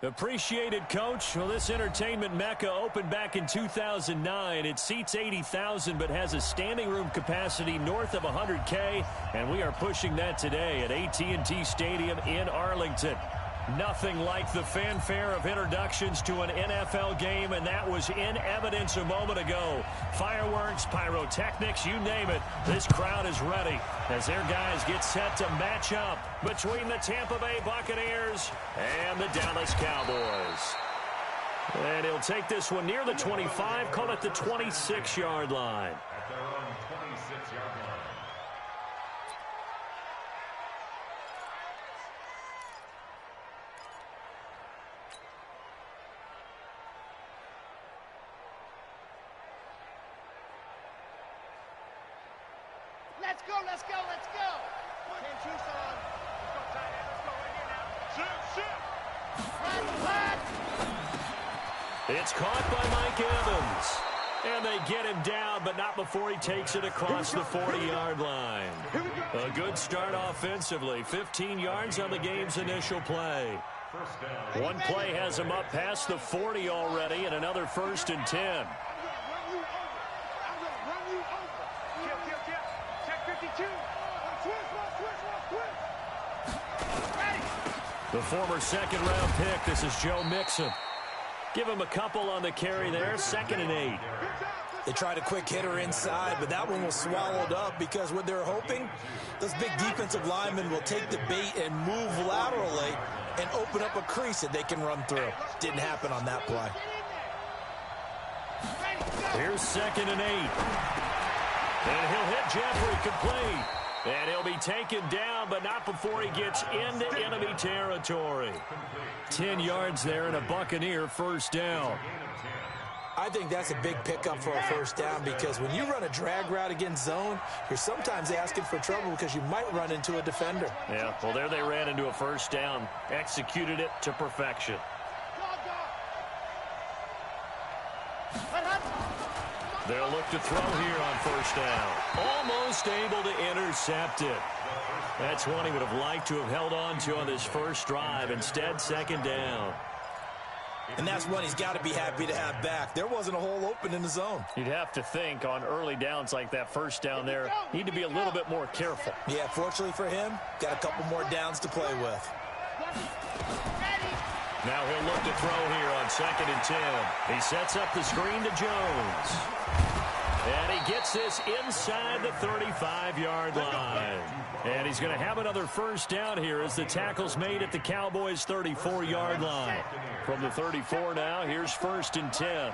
Appreciated, Coach. Well, this entertainment mecca opened back in 2009. It seats 80,000 but has a standing room capacity north of 100K, and we are pushing that today at AT&T Stadium in Arlington. Nothing like the fanfare of introductions to an NFL game, and that was in evidence a moment ago. Fireworks, pyrotechnics, you name it. This crowd is ready as their guys get set to match up between the Tampa Bay Buccaneers and the Dallas Cowboys. And he'll take this one near the 25, call it the 26-yard line. At their own 26-yard line. Let's go, let's go, let's go. 10-2, son. Let's go, tight end. Let's go right here now. Shit. It's caught by Mike Evans. And they get him down, but not before he takes it across the 40-yard line. A good start offensively. 15 yards on the game's initial play. One play has him up past the 40 already, and another 1st and 10. The former second-round pick, this is Joe Mixon. Give him a couple on the carry there, 2nd and 8. They tried a quick hitter inside, but that one was swallowed up because what they're hoping, those big defensive linemen will take the bait and move laterally and open up a crease that they can run through. Didn't happen on that play. Here's 2nd and 8. And he'll hit Jeffrey complete. And he'll be taken down, but not before he gets into enemy territory. 10 yards there and a Buccaneer 1st down. I think that's a big pickup for a 1st down because when you run a drag route against zone, you're sometimes asking for trouble because you might run into a defender. Yeah, well, there they ran into a 1st down. Executed it to perfection. They'll look to throw here on 1st down. Almost able to intercept it. That's one he would have liked to have held on to on this first drive. Instead, 2nd down. And that's one he's got to be happy to have back. There wasn't a hole open in the zone. You'd have to think on early downs like that 1st down there, need to be a little bit more careful. Yeah, fortunately for him, got a couple more downs to play with. Now he'll look to throw here on 2nd and 10. He sets up the screen to Jones. And he gets this inside the 35-yard line. And he's going to have another 1st down here as the tackle's made at the Cowboys' 34-yard line. From the 34 now, here's 1st and 10.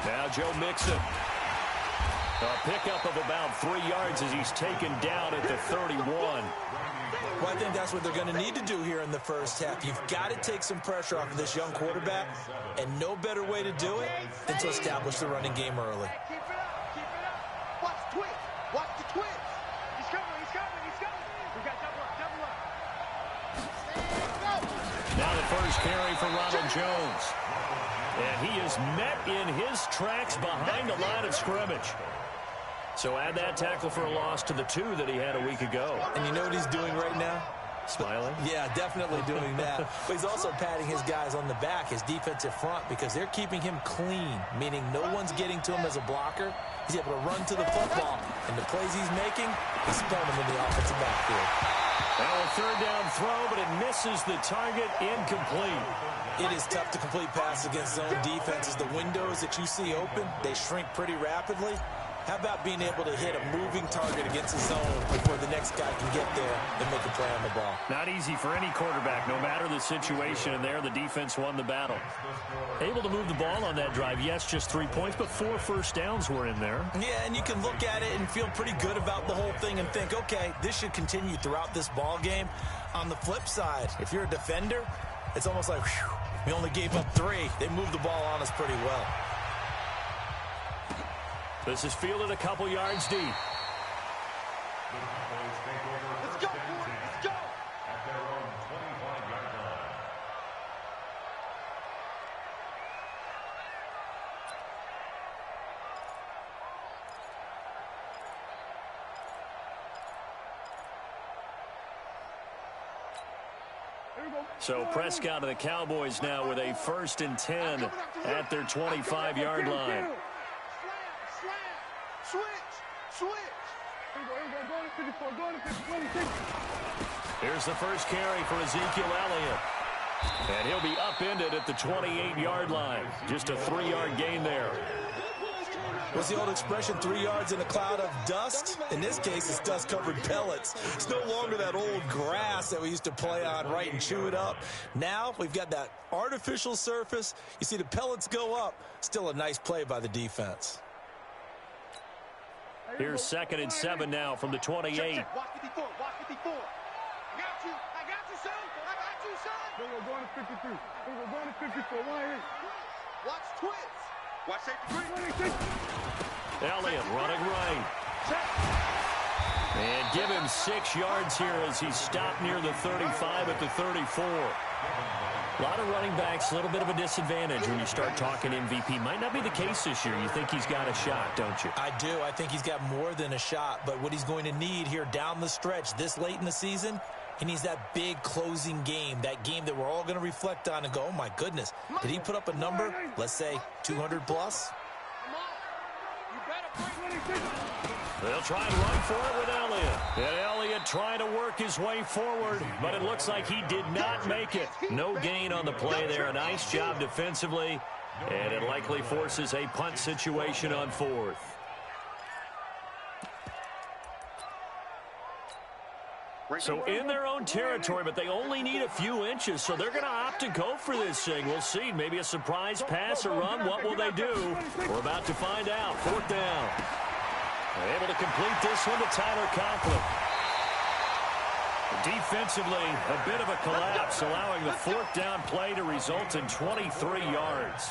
Now Joe Mixon. A pickup of about 3 yards as he's taken down at the 31. Well, I think that's what they're going to need to do here in the 1st half. You've got to take some pressure off of this young quarterback, and no better way to do it than to establish the running game early. Keep it up, keep it up. Watch the twist, watch the twist. He's coming, he's coming, he's coming. We got double up, double up. Now the first carry for Ronald Jones. And he is met in his tracks behind the line of scrimmage. So add that tackle for a loss to the 2 that he had a week ago. And you know what he's doing right now? Smiling? Yeah, definitely doing that. But he's also patting his guys on the back, his defensive front, because they're keeping him clean, meaning no one's getting to him as a blocker. He's able to run to the football, and the plays he's making, he's spelling them in the offensive backfield. Now a 3rd down throw, but it misses the target, incomplete. It is tough to complete passes against zone defenses. The windows that you see open, they shrink pretty rapidly. How about being able to hit a moving target against the zone before the next guy can get there and make a play on the ball? Not easy for any quarterback, no matter the situation, and there the defense won the battle. Able to move the ball on that drive. Yes, just 3 points, but 4 1st downs were in there. Yeah, and you can look at it and feel pretty good about the whole thing and think, okay, this should continue throughout this ball game. On the flip side, if you're a defender, it's almost like, whew, we only gave up 3. They moved the ball on us pretty well. This is fielded a couple yards deep. Let's go, let's go. At their own 25-yard line. So Prescott and the Cowboys now with a 1st and 10 at their 25-yard line. Here's the first carry for Ezekiel Elliott. And he'll be upended at the 28-yard line. Just a 3-yard gain there. What's the old expression, 3 yards in a cloud of dust? In this case, it's dust-covered pellets. It's no longer that old grass that we used to play on, right, and chew it up. Now we've got that artificial surface. You see the pellets go up. Still a nice play by the defense. Here's 2nd and 7 now from the 28. Watch 54, watch 54. I got you, son. I got you, son. We're going to 53. We're going to 54. Watch twins. Watch safety. Elliott running right. And give him 6 yards here as he stopped near the 35 at the 34. A lot of running backs, a little bit of a disadvantage when you start talking MVP. Might not be the case this year. You think he's got a shot, don't you? I do. I think he's got more than a shot. But what he's going to need here down the stretch this late in the season, he needs that big closing game, that game that we're all going to reflect on and go, oh, my goodness, did he put up a number, let's say, 200 plus? They'll try and run for it with Elliott. And Elliott trying to work his way forward, but it looks like he did not make it. No gain on the play there. A nice job defensively, and it likely forces a punt situation on 4th. So in their own territory, but they only need a few inches, so they're going to opt to go for this thing. We'll see. Maybe a surprise pass or run. What will they do? We're about to find out. 4th down. They're able to complete this one to Tyler Conklin. Defensively, a bit of a collapse, allowing the 4th down play to result in 23 yards.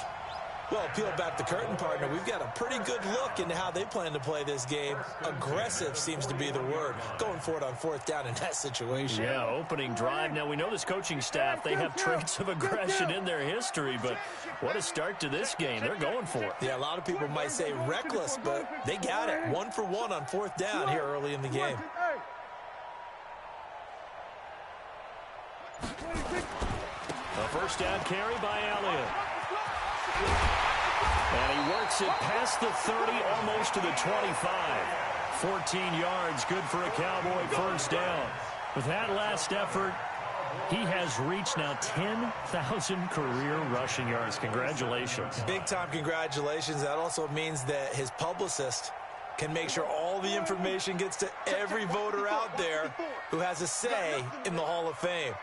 Well, peel back the curtain, partner. We've got a pretty good look into how they plan to play this game. Aggressive seems to be the word. Going for it on 4th down in that situation. Yeah, opening drive. Now, we know this coaching staff, they have traits of aggression in their history, but what a start to this game. They're going for it. Yeah, a lot of people might say reckless, but they got it. 1 for 1 on 4th down here early in the game. A first down carry by Elliott. And he works it past the 30, almost to the 25. 14 yards, good for a Cowboy first down. With that last effort, he has reached now 10,000 career rushing yards. Congratulations. Big-time congratulations. That also means that his publicist can make sure all the information gets to every voter out there who has a say in the Hall of Fame.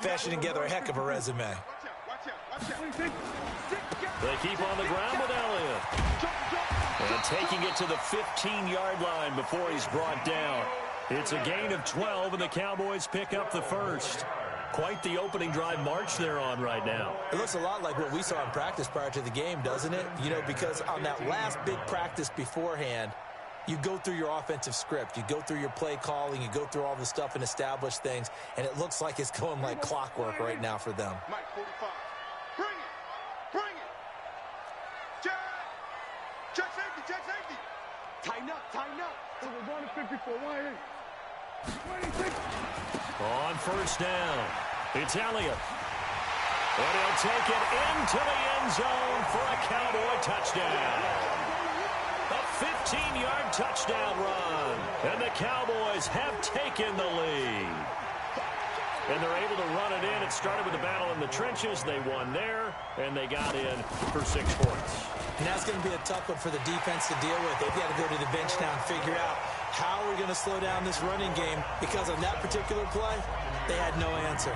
Fashioning together a heck of a resume. They keep on the ground with Elliott. And taking it to the 15-yard line before he's brought down. It's a gain of 12, and the Cowboys pick up the first. Quite the opening drive march they're on right now. It looks a lot like what we saw in practice prior to the game, doesn't it? You know, because on that last big practice beforehand, you go through your offensive script. You go through your play calling. You go through all the stuff and establish things. And it looks like it's going like clockwork right now for them. Mike, 45. Bring it. Bring it. Check. Check safety. Check safety. Tighten up. Tighten up. We're going to 54. 26. On first down, it's Elliott. And he'll take it into the end zone for a Cowboy touchdown. A 15-yard touchdown run. And the Cowboys have taken the lead. And they're able to run it in. It started with a battle in the trenches. They won there, and they got in for 6 points. And that's going to be a tough one for the defense to deal with. They've got to go to the bench now and figure out how are we going to slow down this running game, because on that particular play, they had no answer.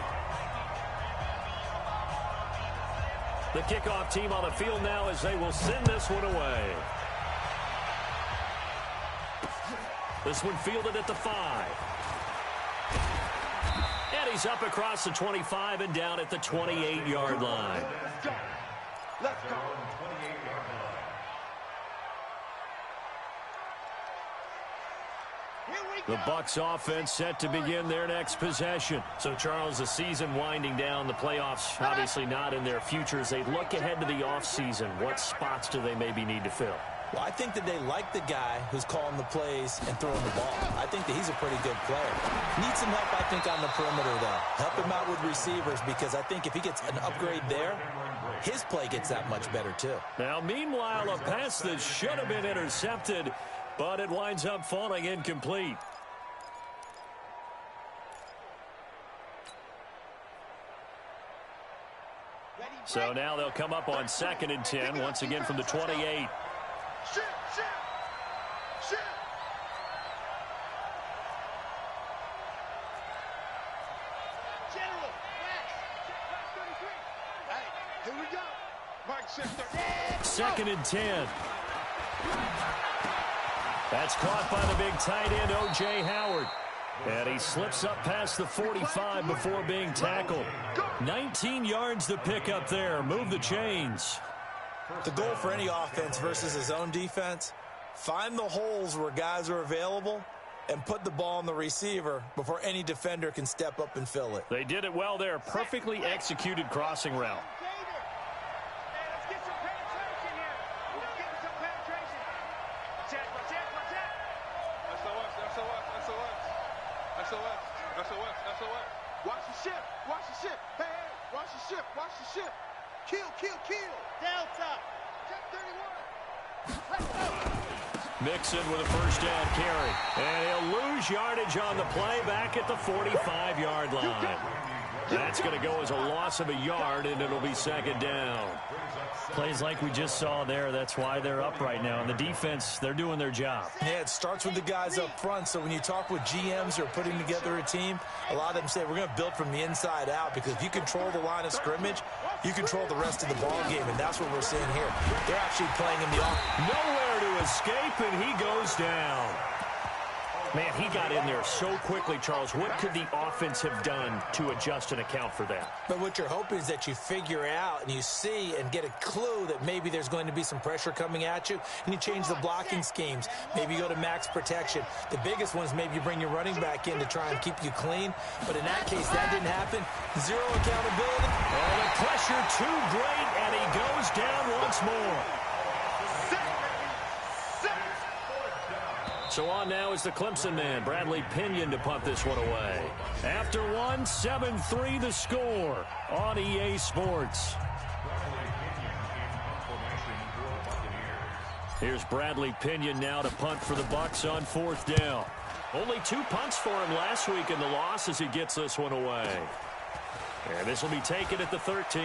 The kickoff team on the field now as they will send this one away. This one fielded at the 5. And he's up across the 25 and down at the 28-yard line. Let's go. Let's go. The Bucs offense set to begin their next possession. So, Charles, the season winding down, the playoffs obviously not in their future. As they look ahead to the offseason, what spots do they maybe need to fill? Well, I think that they like the guy who's calling the plays and throwing the ball. I think that he's a pretty good player. Needs some help, I think, on the perimeter, though. Help him out with receivers, because I think if he gets an upgrade there, his play gets that much better, too. Now, meanwhile, a pass that should have been intercepted, but it winds up falling incomplete. So now they'll come up on 2nd and 10, once again from the 28. Here we go. Mike Shifter. 2nd and 10. That's caught by the big tight end, O.J. Howard. And he slips up past the 45 before being tackled. 19 yards to pick up there. Move the chains. The goal for any offense versus his own defense, find the holes where guys are available and put the ball on the receiver before any defender can step up and fill it. They did it well there. Perfectly executed crossing route. Let's get some penetration here. Let's get some penetration. Check. SOS. Watch the ship. Hey, watch the ship. Kill. Delta. Check 31. Let's go. Mixon with a first down carry. And he'll lose yardage on the play back at the 45-yard line. That's going to go as a loss of a yard, and it'll be 2nd down. Plays like we just saw there. That's why they're up right now. And the defense, they're doing their job. Yeah, it starts with the guys up front. So when you talk with GMs who are putting together a team, a lot of them say we're going to build from the inside out, because if you control the line of scrimmage, you control the rest of the ball game, and that's what we're seeing here. They're actually playing in the offense. Nowhere to escape, and he goes down. Man, he got in there so quickly, Charles. What could the offense have done to adjust and account for that? But what you're hoping is that you figure out and you see and get a clue that maybe there's going to be some pressure coming at you, and you change the blocking schemes. Maybe you go to max protection. The biggest one is maybe you bring your running back in to try and keep you clean. But in that case, that didn't happen. Zero accountability. And the pressure too great, and he goes down once more. So on now is the Clemson man, Bradley Pinion, to punt this one away. After one, 7-3 the score on EA Sports. Here's Bradley Pinion now to punt for the Bucs on 4th down. Only 2 punts for him last week in the loss as he gets this one away. And this will be taken at the 13.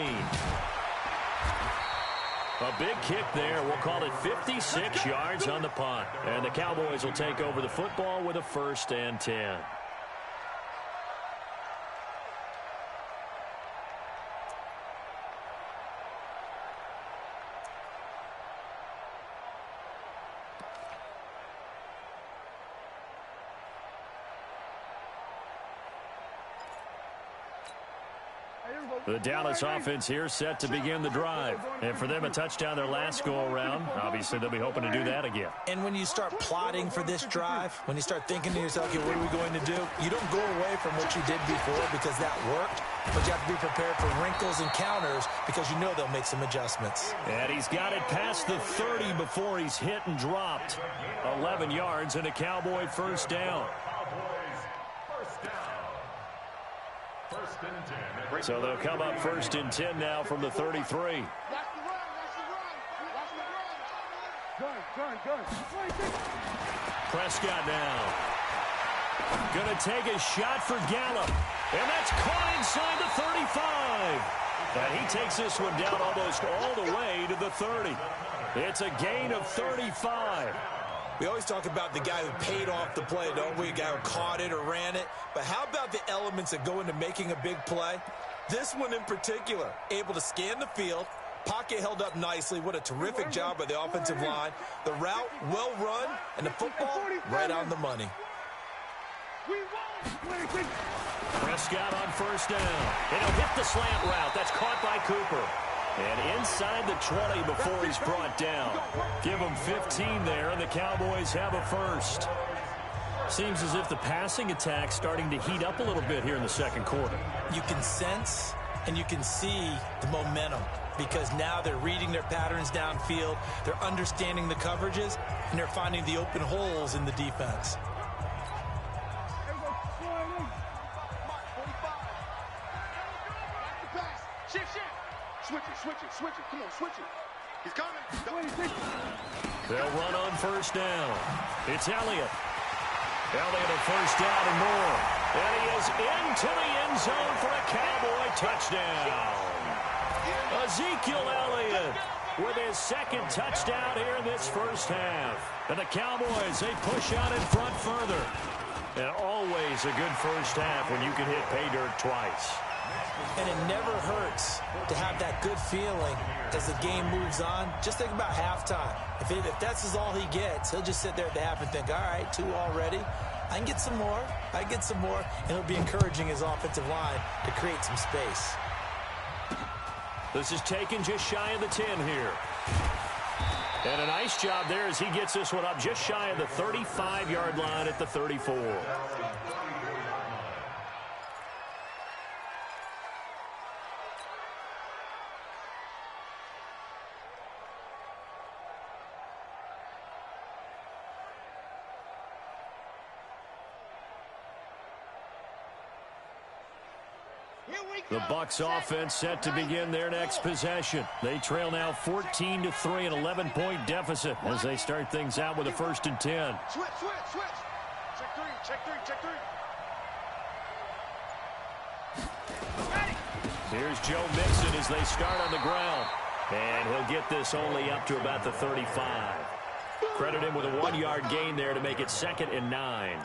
A big kick there. We'll call it 56 yards on the punt. And the Cowboys will take over the football with a 1st and 10. The Dallas offense here set to begin the drive. And for them, a touchdown their last go-around. Obviously, they'll be hoping to do that again. And when you start plotting for this drive, when you start thinking to yourself, okay, what are we going to do? You don't go away from what you did before because that worked, but you have to be prepared for wrinkles and counters because you know they'll make some adjustments. And he's got it past the 30 before he's hit and dropped. 11 yards and a Cowboy 1st down. So they'll come up 1st and 10 now from the 33. Prescott now. Going to take a shot for Gallup. And that's caught inside the 35. And he takes this one down almost all the way to the 30. It's a gain of 35. We always talk about the guy who paid off the play, don't we? A guy who caught it or ran it. But how about the elements that go into making a big play? This one in particular, able to scan the field, pocket held up nicely. What a terrific job by the offensive line. The route, well run, and the football, right on the money. Prescott on 1st down. And he'll hit the slant route. That's caught by Cooper. And inside the 20 before he's brought down. Give him 15 there, and the Cowboys have a 1st. Seems as if the passing attack's starting to heat up a little bit here in the 2nd quarter. You can sense and you can see the momentum because now they're reading their patterns downfield, they're understanding the coverages, and they're finding the open holes in the defense. Switch it. Come on, switch it. He's coming. They'll run on first down. It's Elliott. Elliott a first down and more. And he is into the end zone for a Cowboy touchdown. Ezekiel Elliott with his second touchdown here in this first half. And the Cowboys, they push out in front further. And always a good first half when you can hit pay dirt twice. And it never hurts to have that good feeling as the game moves on. Just think about halftime. If that's all he gets, he'll just sit there at the half and think, all right, 2 already. I can get some more. And it'll be encouraging his offensive line to create some space. This is taken just shy of the 10 here. And a nice job there as he gets this one up just shy of the 35-yard line at the 34. The Bucs offense set to begin their next possession. They trail now 14-3, an 11-point deficit as they start things out with a 1st and 10. Switch. Check three. Ready. Here's Joe Mixon as they start on the ground. And he'll get this only up to about the 35. Credit him with a 1-yard gain there to make it 2nd and 9.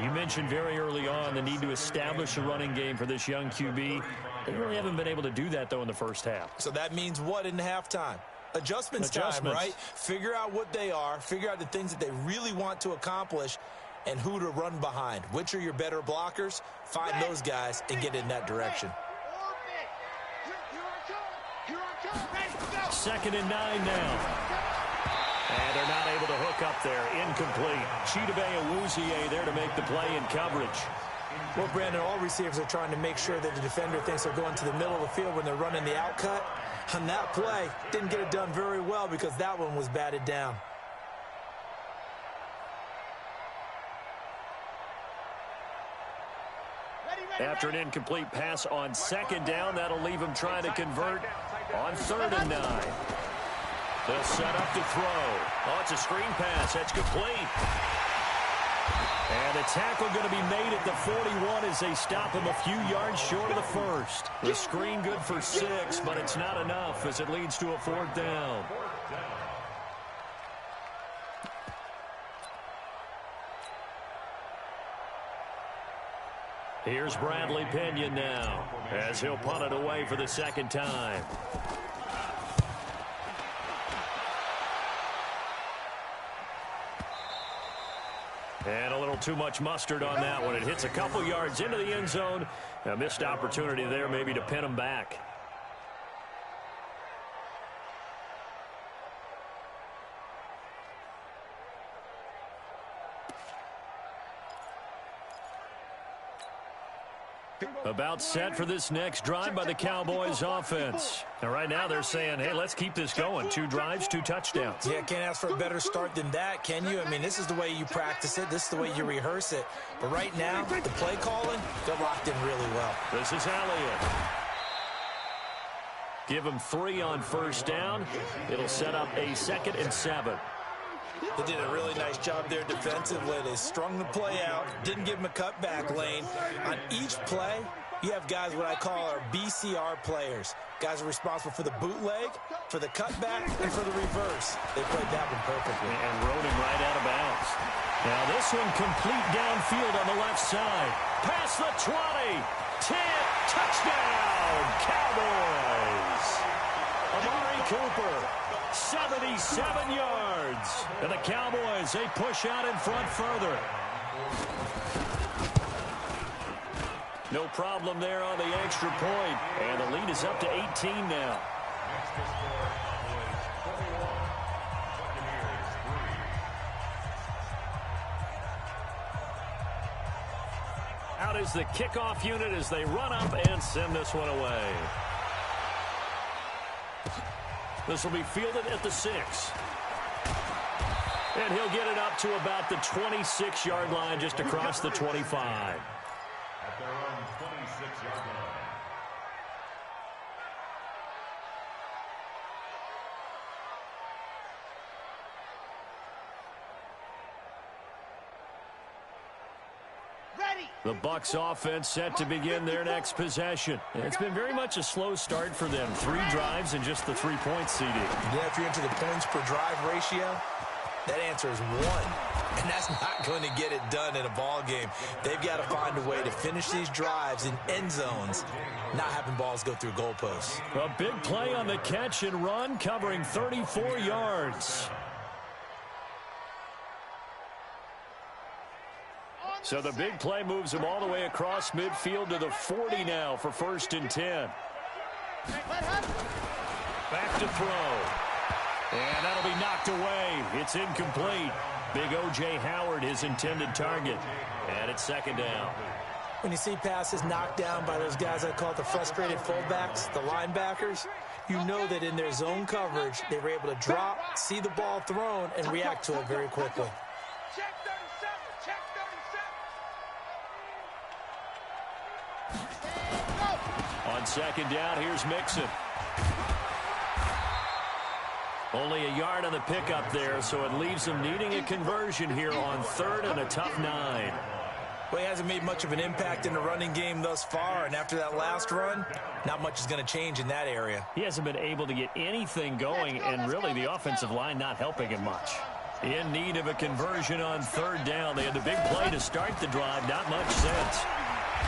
You mentioned very early on the need to establish a running game for this young QB. They really haven't been able to do that, though, in the first half. So that means what in halftime? Adjustments time, right? Figure out what they are, figure out the things that they really want to accomplish, and who to run behind. Which are your better blockers? Find those guys and get in that direction. Here I come. Ready, go. 2nd and 9 now. And they're not able to hook up there. Incomplete. Chidobe Awuzie there to make the play in coverage. Well, Brandon, all receivers are trying to make sure that the defender thinks they're going to the middle of the field when they're running the outcut. On that play, didn't get it done very well because that one was batted down. After an incomplete pass on 2nd down, that'll leave him trying to convert on 3rd and 9. They'll set up to throw. Oh, it's a screen pass. That's complete. And the tackle going to be made at the 41 as they stop him a few yards short of the 1st. The screen good for 6, but it's not enough as it leads to a 4th down. Here's Bradley Pinion now as he'll punt it away for the 2nd time. And a little too much mustard on that one. It hits a couple yards into the end zone. A missed opportunity there maybe to pin him back. About set for this next drive by the Cowboys offense. And right now they're saying, hey, let's keep this going. 2 drives, 2 touchdowns. Yeah, can't ask for a better start than that, can you? I mean, this is the way you practice it. This is the way you rehearse it. But right now, the play calling, they're locked in really well. This is Elliott. Give him 3 on 1st down. It'll set up a 2nd and 7. They did a really nice job there defensively. They strung the play out, didn't give him a cutback lane. On each play, you have guys what I call our BCR players. Guys are responsible for the bootleg, for the cutback, and for the reverse. They played that one perfectly. And rode him right out of bounds. Now this one complete downfield on the left side. Past the 20. 10. Touchdown, Cowboys. Amari Cooper. 77 yards. And the Cowboys, they push out in front further. No problem there on the extra point. And the lead is up to 18 now. Out is the kickoff unit as they run up and send this one away. This will be fielded at the 6. And he'll get it up to about the 26-yard line, just across the 25. At their own 26-yard line. The Bucs offense set to begin their next possession. It's been very much a slow start for them. 3 drives and just the 3-point CD. Yeah, if you're into the points per drive ratio, that answer is 1. And that's not going to get it done in a ball game. They've got to find a way to finish these drives in end zones, not having balls go through goalposts. A big play on the catch and run, covering 34 yards. So the big play moves him all the way across midfield to the 40 now for 1st and 10. Back to throw. And that'll be knocked away. It's incomplete. Big O.J. Howard, his intended target. And it's 2nd down. When you see passes knocked down by those guys I call the frustrated fullbacks, the linebackers, you know that in their zone coverage, they were able to drop, see the ball thrown, and react to it very quickly. Check 37. Check 37. On 2nd down, here's Mixon. Only a yard on the pickup there, so it leaves him needing a conversion here on 3rd and a tough 9. Well, he hasn't made much of an impact in the running game thus far, and after that last run, not much is going to change in that area. He hasn't been able to get anything going, and really the offensive line not helping him much. In need of a conversion on 3rd down. They had the big play to start the drive, not much sense.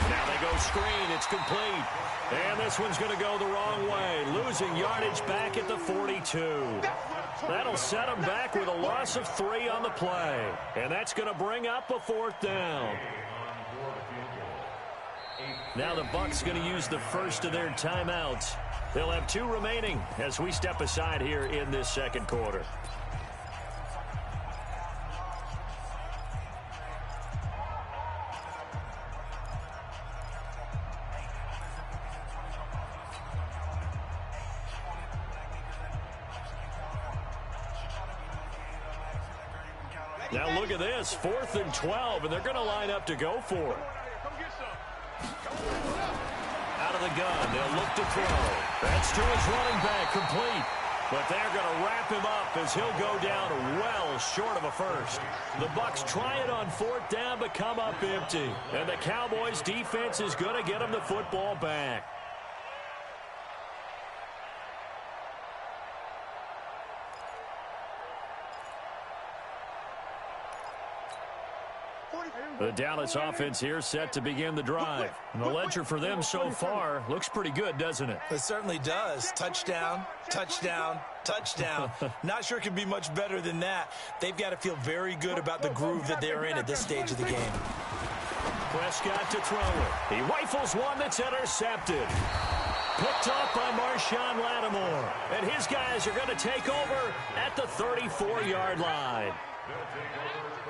Now they go screen, it's complete. And this one's going to go the wrong way, losing yardage back at the 42. That'll set them back with a loss of 3 on the play. And that's going to bring up a 4th down. Now the Bucs going to use the first of their timeouts. They'll have 2 remaining as we step aside here in this 2nd quarter. Now look at this, 4th and 12, and they're going to line up to go for it. Out of the gun, they'll look to throw. That's to his running back, complete. But they're going to wrap him up as he'll go down well short of a first. The Bucs try it on 4th down, but come up empty. And the Cowboys defense is going to get them the football back. The Dallas offense here set to begin the drive. And the ledger for them so far looks pretty good, doesn't it? It certainly does. Touchdown, touchdown, touchdown. Not sure it can be much better than that. They've got to feel very good about the groove that they're in at this stage of the game. Prescott to throw it. He rifles one that's intercepted. Picked up by Marshawn Lattimore. And his guys are going to take over at the 34-yard line.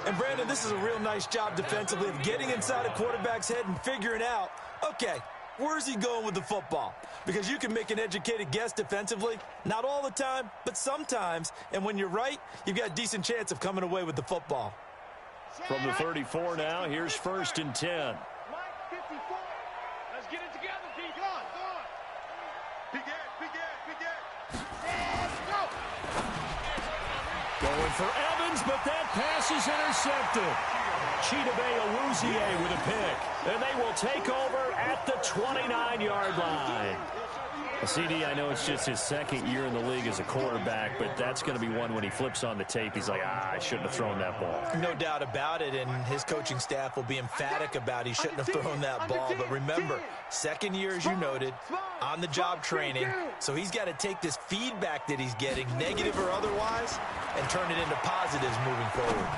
And, Brandon, this is a real nice job defensively of getting inside a quarterback's head and figuring out, okay, where's he going with the football? Because you can make an educated guess defensively, not all the time, but sometimes. And when you're right, you've got a decent chance of coming away with the football. From the 34 now, here's 1st and 10. Mike, 54. Let's get it together, D. Go on, go on. Big Ed. Let's go. Going for Evans, but that pass is intercepted. Chidobe Awuzie with a pick. And they will take over at the 29-yard line. CD, I know it's just his 2nd year in the league as a quarterback, but that's going to be one when he flips on the tape. He's like, I shouldn't have thrown that ball. No doubt about it, and his coaching staff will be emphatic about he shouldn't have thrown that ball. But remember, 2nd year, as you noted, on-the-job training, so he's got to take this feedback that he's getting, negative or otherwise, and turn it into positives moving forward.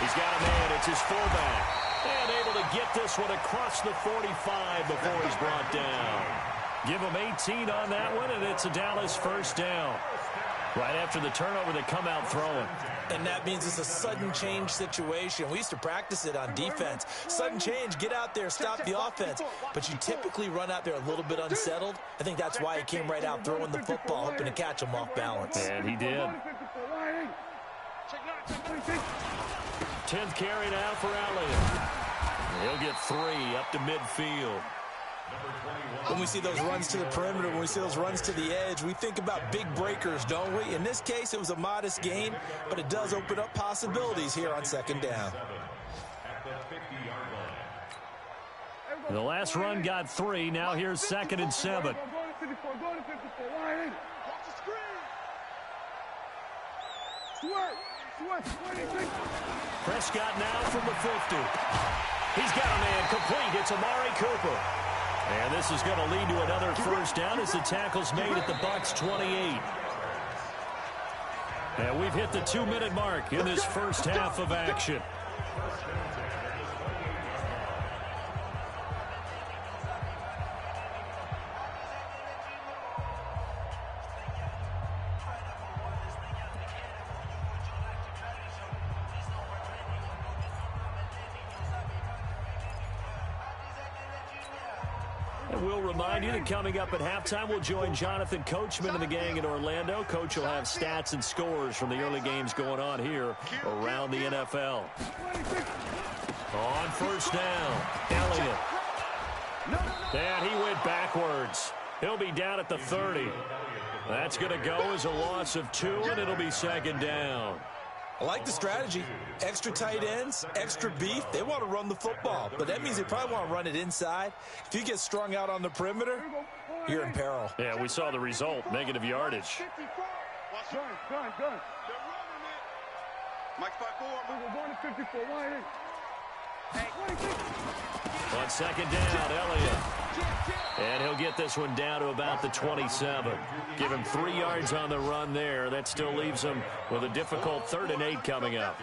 He's got a man. It's his fullback. And able to get this one across the 45 before he's brought down. Give him 18 on that one, and it's a Dallas 1st down. Right after the turnover, they come out throwing. And that means it's a sudden change situation. We used to practice it on defense. Sudden change, get out there, stop the offense. But you typically run out there a little bit unsettled. I think that's why he came right out throwing the football, hoping to catch him off balance. And he did. 10th carry now for Elliott. He'll get 3 up to midfield. When we see those runs to the perimeter, when we see those runs to the edge, we think about big breakers, don't we? In this case, it was a modest gain, but it does open up possibilities here on second down. The last run got 3. Now here's 2nd and 7. Prescott now from the 50. He's got a man complete. It's Amari Cooper. And this is going to lead to another first down as the tackle's made at the Bucs 28. And we've hit the 2-minute mark in this first half of action. We'll remind you that coming up at halftime, we'll join Jonathan Coachman and the gang in Orlando. Coach will have stats and scores from the early games going on here around the NFL. On first down, Elliott. And he went backwards. He'll be down at the 30. That's going to go as a loss of 2, and it'll be second down. I like the strategy. Extra tight ends, extra beef. They want to run the football, but that means they probably want to run it inside. If you get strung out on the perimeter, you're in peril. Yeah, we saw the result, negative yardage. Gun. Mike's 5-4. On second down, Elliott. And he'll get this one down to about the 27. Give him 3 yards on the run there. That still leaves him with a difficult 3rd and 8 coming up.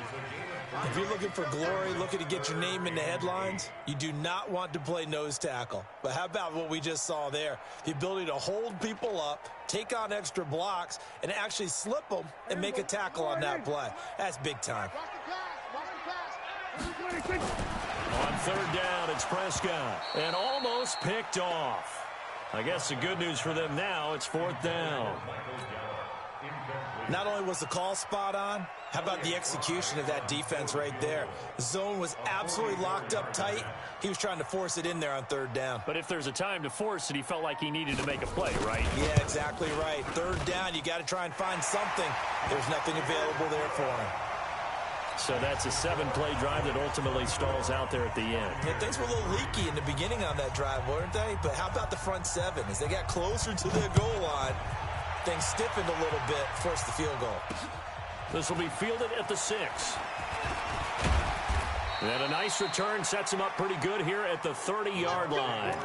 If you're looking for glory, looking to get your name in the headlines, you do not want to play nose tackle. But how about what we just saw there? The ability to hold people up, take on extra blocks, and actually slip them and make a tackle on that play. That's big time. On 3rd down, it's Prescott. And almost picked off. I guess the good news for them now, it's 4th down. Not only was the call spot on, how about the execution of that defense right there? The zone was absolutely locked up tight. He was trying to force it in there on 3rd down. But if there's a time to force it, he felt like he needed to make a play, right? Yeah, exactly right. 3rd down, you got to try and find something. There's nothing available there for him. So that's a 7-play drive that ultimately stalls out there at the end. Yeah, things were a little leaky in the beginning on that drive, weren't they? But how about the front 7? As they got closer to their goal line, things stiffened a little bit, forced the field goal. This will be fielded at the 6. And a nice return sets him up pretty good here at the 30-yard line.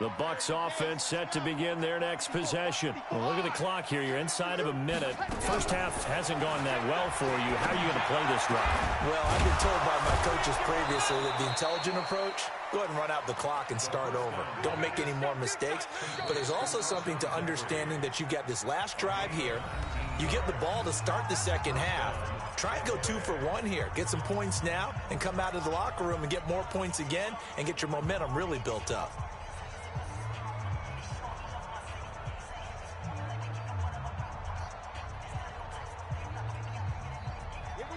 The Bucs offense set to begin their next possession. Well, look at the clock here. You're inside of a minute. First half hasn't gone that well for you. How are you going to play this drive? Well, I've been told by my coaches previously that the intelligent approach, go ahead and run out the clock and start over. Don't make any more mistakes. But there's also something to understanding that you've got this last drive here. You get the ball to start the second half. Try and go 2 for 1 here. Get some points now and come out of the locker room and get more points again and get your momentum really built up.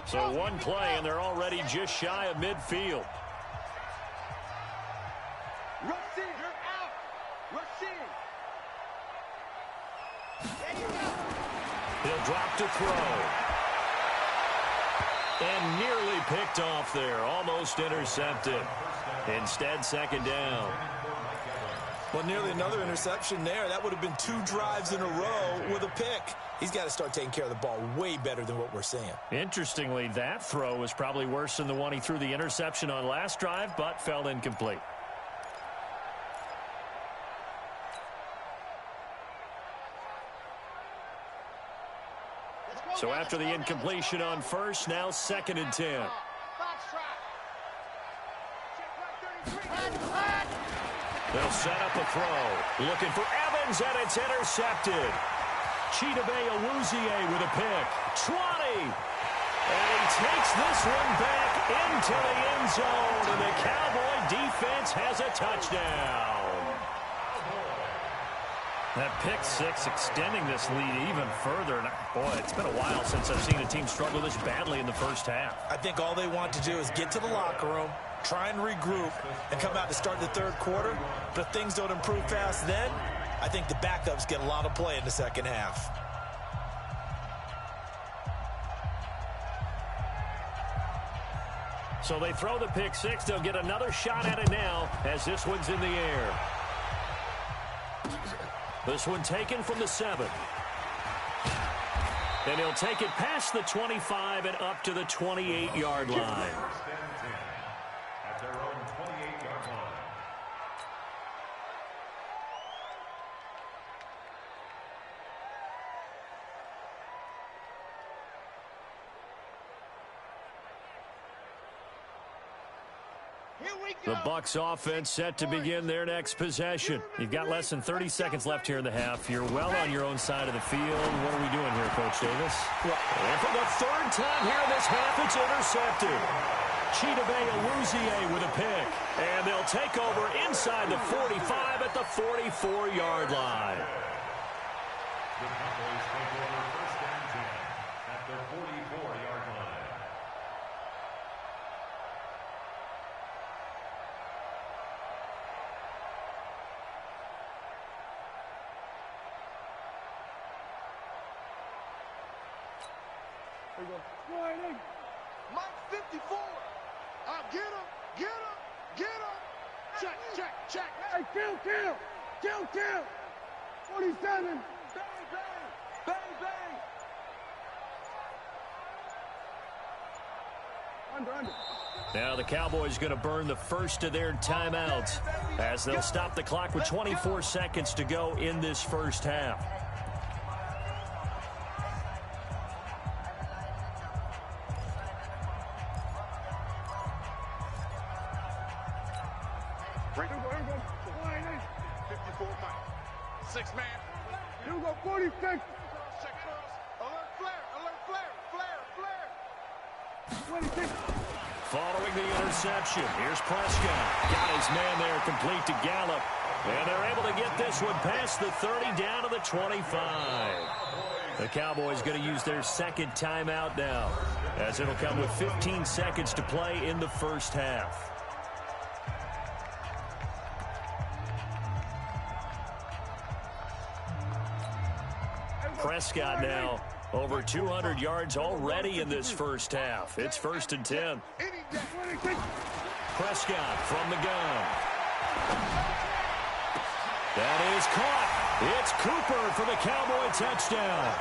So 1 play, and they're already just shy of midfield. He'll drop to throw. And nearly picked off there. Almost intercepted. Instead, second down. Well, nearly another interception there. That would have been 2 drives in a row with a pick. He's got to start taking care of the ball way better than what we're seeing. Interestingly, that throw was probably worse than the one he threw the interception on last drive, but fell incomplete. So after the incompletion on first, now 2nd and 10. They'll set up a throw. Looking for Evans, and it's intercepted. Chidobe Awuzie with a pick. 20. And he takes this one back into the end zone. And the Cowboy defense has a touchdown. That pick six extending this lead even further. And boy, it's been a while since I've seen a team struggle this badly in the first half. I think all they want to do is get to the locker room, try and regroup, and come out to start the third quarter. But if things don't improve fast then, I think the backups get a lot of play in the second half. So they throw the pick six. They'll get another shot at it now as this one's in the air. This one taken from the 7. And he'll take it past the 25 and up to the 28-yard line. At their own 28-yard line. The Bucs offense set to begin their next possession. You've got less than 30 seconds left here in the half. You're well on your own side of the field. What are we doing here, Coach Davis? And for the third time here in this half, it's intercepted. Chidobe Awuzie with a pick. And they'll take over inside the 45 at the 44-yard line. The Cowboys take over first and 10 at their 44-yard line. Mike 54. Get him, get him, get him. Check, check, check. Hey, kill. 47. Bang, bang, bang, bang. Under. Now the Cowboys going to burn the first of their timeouts as they'll stop the clock with 24 seconds to go in this first half. Here we go. 54 Mike. 6 man. Here we go. 46. Check cross. Alert flare, flare. 26. Following the interception, here's Prescott. Got his man there, complete to Gallup. And they're able to get this one past the 30 down to the 25. The Cowboys going to use their second timeout now, as it'll come with 15 seconds to play in the first half. Prescott now over 200 yards already in this first half. It's 1st and 10. Prescott from the gun. That is caught. It's Cooper for the Cowboy touchdown.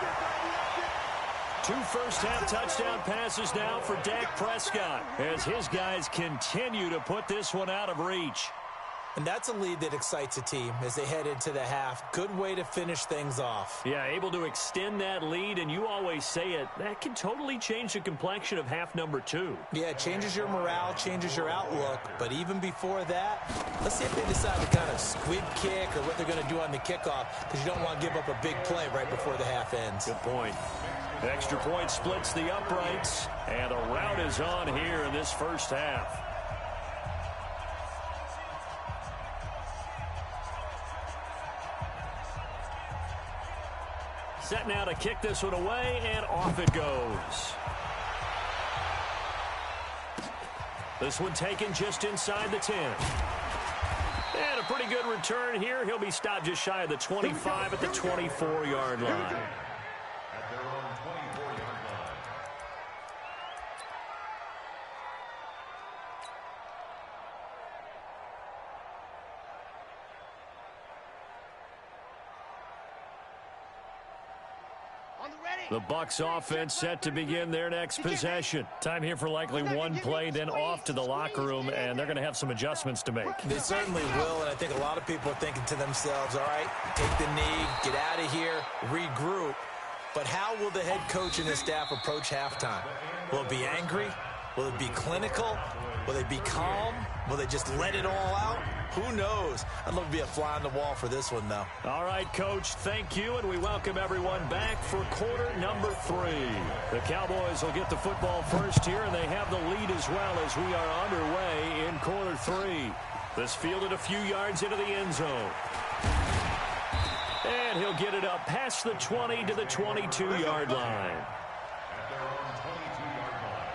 2 first-half touchdown passes now for Dak Prescott as his guys continue to put this one out of reach. And that's a lead that excites a team as they head into the half. Good way to finish things off. Yeah, able to extend that lead, and you always say it, that can totally change the complexion of half number 2. Yeah, it changes your morale, changes your outlook. But even before that, let's see if they decide to kind of squib kick or what they're going to do on the kickoff, because you don't want to give up a big play right before the half ends. Good point. Extra point splits the uprights, and a rout is on here in this first half. Set now to kick this one away, and off it goes. This one taken just inside the 10. And a pretty good return here. He'll be stopped just shy of the 25 at the 24-yard line. At their own 24-yard line. The Bucs offense set to begin their next possession. Time here for likely one play, then off to the locker room, and they're going to have some adjustments to make. They certainly will, and I think a lot of people are thinking to themselves, all right, take the knee, get out of here, regroup. But how will the head coach and his staff approach halftime? Will it be angry? Will it be clinical? Will they be calm? Will they just let it all out? Who knows? I'd love to be a fly on the wall for this one, though. All right, Coach, thank you, and we welcome everyone back for quarter number 3. The Cowboys will get the football first here, and they have the lead as well as we are underway in quarter 3. This fielded a few yards into the end zone. And he'll get it up past the 20 to the 22-yard line. At their own 22-yard line.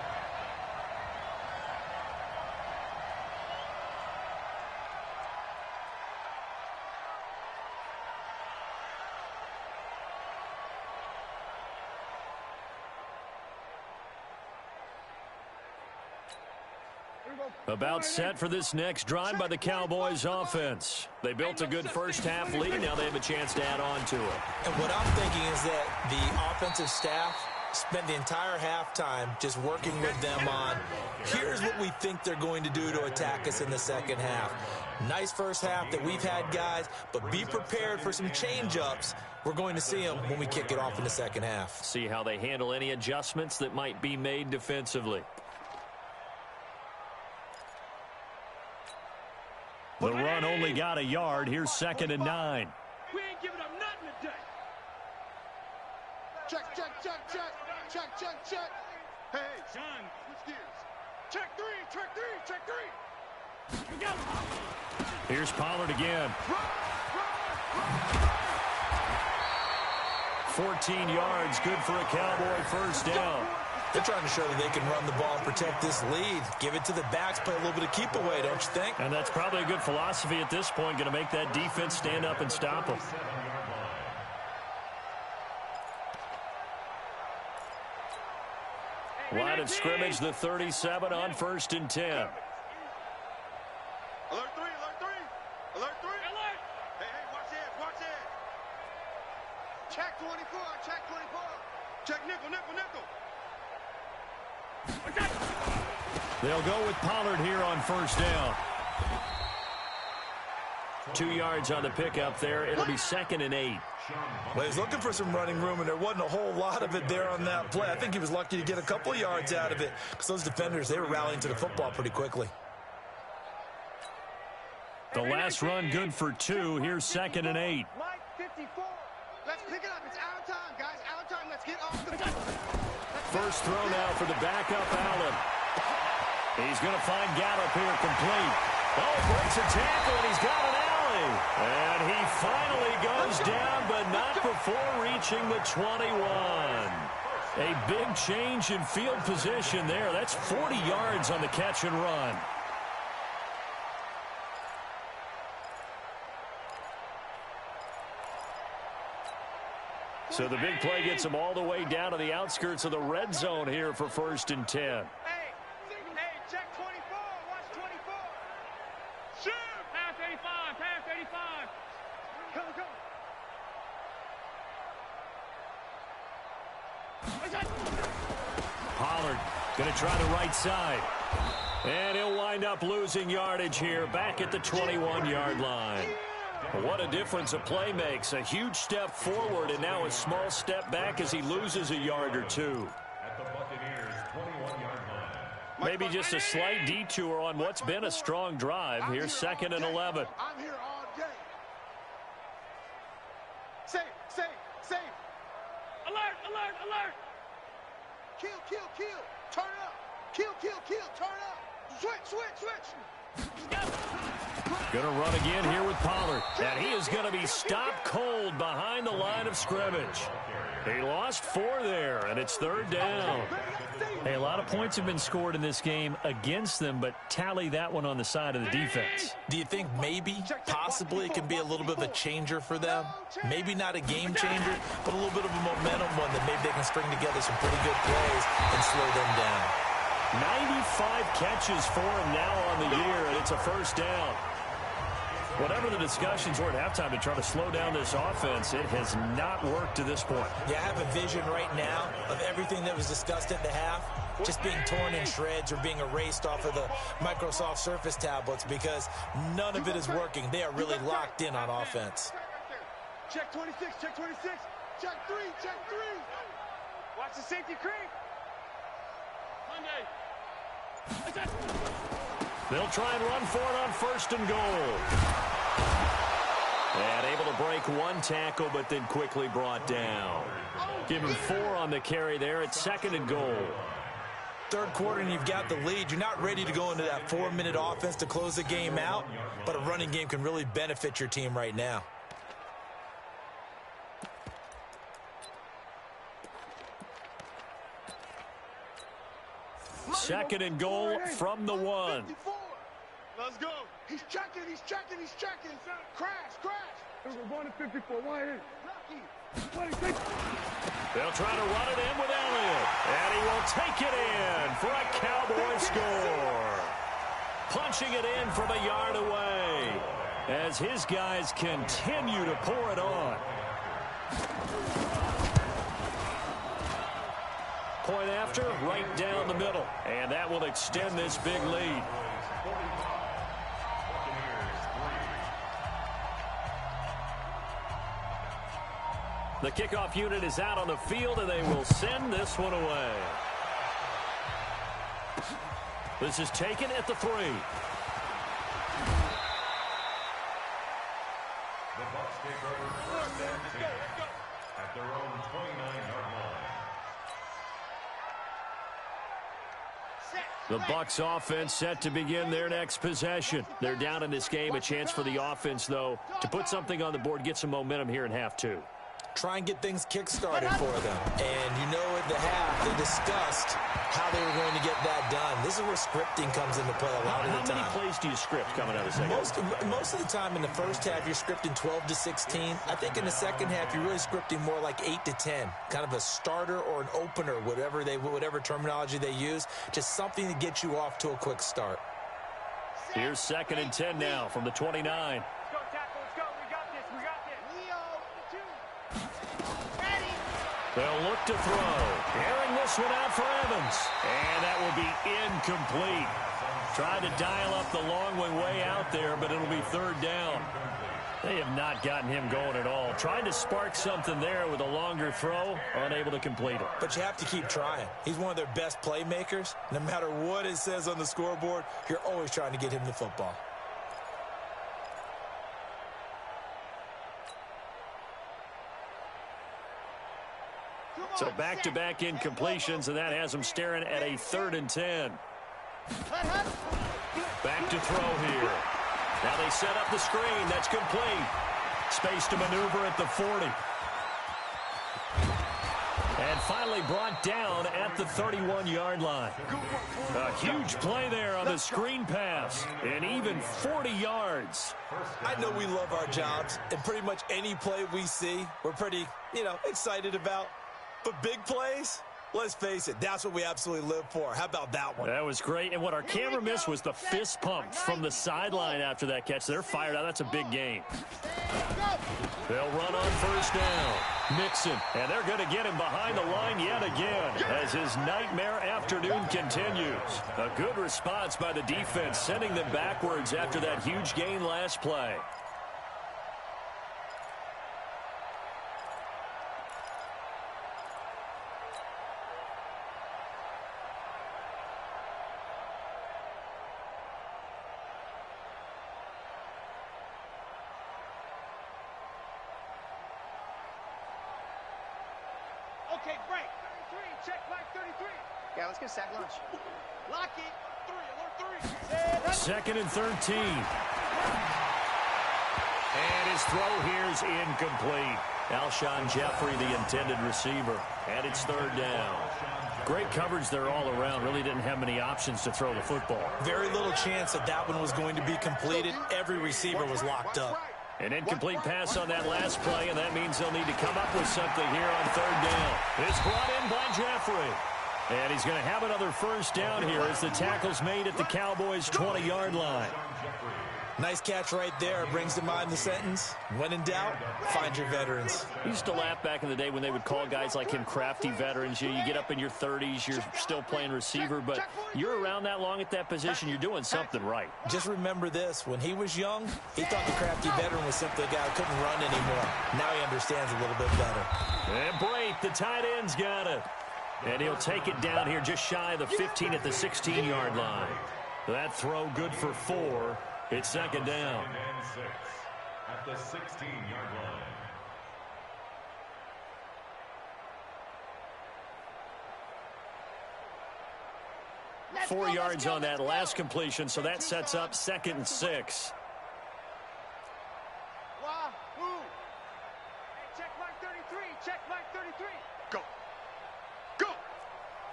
About set for this next drive by the Cowboys offense. They built a good first half lead. Now they have a chance to add on to it. And what I'm thinking is that the offensive staff spent the entire halftime just working with them on, here's what we think they're going to do to attack us in the second half. Nice first half that we've had, guys, but be prepared for some change-ups. We're going to see them when we kick it off in the second half. See how they handle any adjustments that might be made defensively. The run only got a yard. Here's 2nd and 9. We ain't giving up nothing today. Check, check, check, check. Check, check, check. Hey, son, switch gears. Check 3, check 3, check 3. We go. Here's Pollard again. 14 yards, good for a Cowboy first down. They're trying to show that they can run the ball and protect this lead. Give it to the backs, play a little bit of keep away, don't you think? And that's probably a good philosophy at this point, going to make that defense stand up and stop them. Line of scrimmage, the 37 on 1st and 10. Alert 3, alert 3. Alert 3. Alert. Hey, watch it, watch it. Check 24, check 24. Check nickel, nickel, nickel. They'll go with Pollard here on 1st down. 2 yards on the pickup there. It'll be 2nd and 8. Well, he's looking for some running room, and there wasn't a whole lot of it there on that play. I think he was lucky to get a couple of yards out of it because those defenders, they were rallying to the football pretty quickly. The last run good for 2. Here's 2nd and 8. Mike 54. Let's pick it up. It's out of time, guys. Out of time. Let's get off the First throw now for the backup, Allen. He's going to find Gallup here complete. Oh, breaks a tackle, and he's got an alley. And he finally goes down, but not before reaching the 21. A big change in field position there. That's 40 yards on the catch and run. So the big play gets him all the way down to the outskirts of the red zone here for 1st and 10. Hey, check 24. Watch 24. Shoot. Pass 85, pass 85. Come, come. Pollard going to try the right side. And he'll wind up losing yardage here back at the 21-yard line. What a difference a play makes. A huge step forward and now a small step back as he loses a yard or two. At the Buccaneers' 21-yard line. Maybe just a slight detour on what's been a strong drive. Here's 2nd and 11. I'm here all day. Safe, safe, safe. Alert, alert, alert. Kill, kill, kill. Turn up. Kill, kill, kill. Turn up. Switch, switch, switch. Going to run again here with Pollard. And he is going to be stopped cold behind the line of scrimmage. He lost 4 there, and it's 3rd down. Hey, a lot of points have been scored in this game against them, but tally that one on the side of the defense. Do you think maybe, possibly, it can be a little bit of a changer for them? Maybe not a game changer, but a little bit of a momentum one that maybe they can string together some pretty good plays and slow them down. 95 catches for him now on the year, and it's a 1st down. Whatever the discussions were at halftime to try to slow down this offense, it has not worked to this point. Yeah, I have a vision right now of everything that was discussed at the half just being torn in shreds or being erased off of the Microsoft Surface tablets because none of it is working. They are really locked in on offense. Check 26, check 26. Check 3, check 3. Watch the safety creep. Monday. They'll try and run for it on 1st and goal. And able to break one tackle, but then quickly brought down. Give him 4 on the carry there at 2nd and goal. Third quarter and you've got the lead. You're not ready to go into that 4-minute offense to close the game out, but a running game can really benefit your team right now. Second and goal from the 1. Let's go. He's checking. Crash. We're going to 54. Why here? They'll try to run it in with Elliott. And he will take it in for a Cowboy score. Punching it in from a yard away as his guys continue to pour it on. Point after, right down the middle. And that will extend this big lead. The kickoff unit is out on the field, and they will send this one away. This is taken at the 3. The Bucs take over 1st and 10 at their own 29-yard line. The Bucs offense set to begin their next possession. They're down in this game. A chance for the offense, though, to put something on the board, get some momentum here in half 2. Try and get things kick-started for them. And you know at the half, they discussed how they were going to get that done. This is where scripting comes into play a lot of the time. How many plays do you script coming out of the second? Most of the time in the first half, you're scripting 12 to 16. I think in the second half, you're really scripting more like 8 to 10. Kind of a starter or an opener, whatever terminology they use. Just something to get you off to a quick start. Here's 2nd and 10 now from the 29. They'll look to throw. Airing this one out for Evans. And that will be incomplete. Tried to dial up the long way out there, but it'll be 3rd down. They have not gotten him going at all. Tried to spark something there with a longer throw, unable to complete it. But you have to keep trying. He's one of their best playmakers. No matter what it says on the scoreboard, you're always trying to get him the football. So back-to-back incompletions, and that has them staring at a 3rd and 10. Back to throw here. Now they set up the screen. That's complete. Space to maneuver at the 40. And finally brought down at the 31-yard line. A huge play there on the screen pass. And even 40 yards. I know we love our jobs, and pretty much any play we see, we're pretty, excited about. But big plays, let's face it, that's what we absolutely live for. How about that one? That was great. And what our camera missed was the fist pump from the sideline after that catch. They're fired out. That's a big game. They'll run on 1st down. Mixon. And they're going to get him behind the line yet again as his nightmare afternoon continues. A good response by the defense, sending them backwards after that huge gain last play. Okay, break. 33, check flag 33. Yeah, let's get a sack lunch. Lock it. 3, alert 3. 2nd and 13. And his throw here is incomplete. Alshon Jeffrey, the intended receiver. And it's 3rd down. Great coverage there all around. Really didn't have many options to throw the football. Very little chance that one was going to be completed. Every receiver was locked up. An incomplete pass on that last play, and that means they'll need to come up with something here on 3rd down. It's brought in by Jeffrey. And he's going to have another 1st down here as the tackle's made at the Cowboys' 20-yard line. Nice catch right there. Brings to mind the sentence, when in doubt, find your veterans. I used to laugh back in the day when they would call guys like him crafty veterans. You get up in your 30s, you're still playing receiver, but you're around that long at that position, you're doing something right. Just remember this. When he was young, he thought the crafty veteran was simply a guy who couldn't run anymore. Now he understands a little bit better. And Brate, the tight end's got it. And he'll take it down here just shy of the 15 at the 16-yard line. That throw good for 4. It's second down. Second and 6 at the 16-yard line. 4 yards on that last completion, so that sets up 2nd and 6. Wahoo! Hey, check Mike 33. Check Mike 33. Go. Go.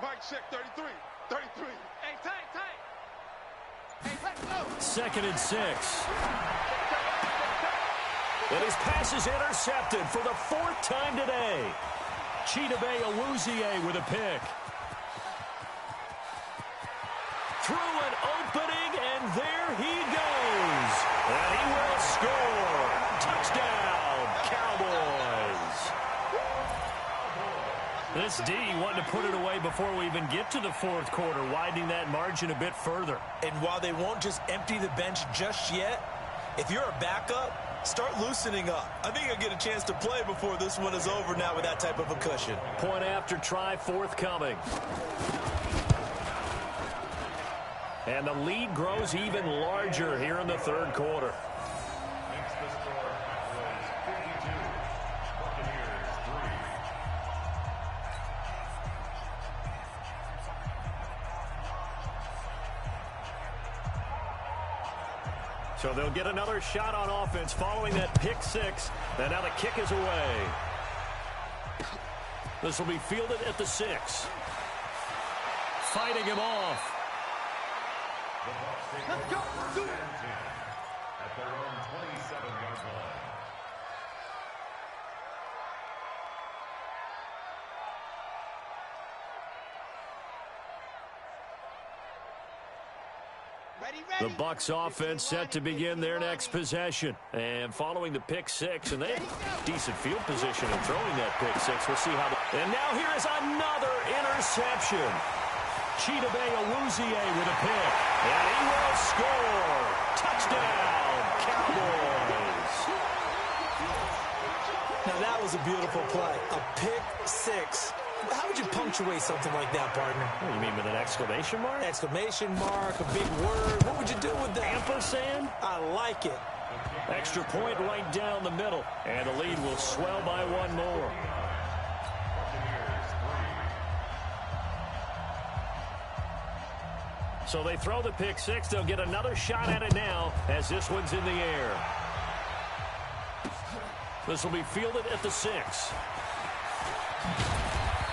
Mike check 33. 33. Hey, tight. Hey, let's go. 2nd and 6. And his pass is intercepted for the 4th time today. Chidobe Awuzie with a pick. Through an opening, and there he goes. And he will score. Touchdown, Cowboys. This D wanted to put it away before we even get to the 4th quarter, widening that margin a bit further. And while they won't just empty the bench just yet, if you're a backup, start loosening up. I think you'll get a chance to play before this one is over now with that type of a cushion. Point after try forthcoming. And the lead grows even larger here in the 3rd quarter. Makes the score Cowboys 52, Buccaneers 3. So they'll get another shot on offense following that pick 6. And now the kick is away. This will be fielded at the 6. Fighting him off. The Bucs take over first and 10 at their own 27-yard line. The Bucs offense set to begin their next possession. And following the pick 6, and they have decent field position in throwing that pick 6. We'll see how. And now here is another interception. Chidobe Awuzie with a pick. And he will score. Touchdown, Cowboys. Now that was a beautiful play. A pick 6. How would you punctuate something like that, partner? What do you mean, with an exclamation mark? Exclamation mark, a big word. What would you do with that? Ampersand? I like it. Extra point right down the middle. And the lead will swell by 1 more. So they throw the pick 6. They'll get another shot at it now as this one's in the air. This will be fielded at the 6.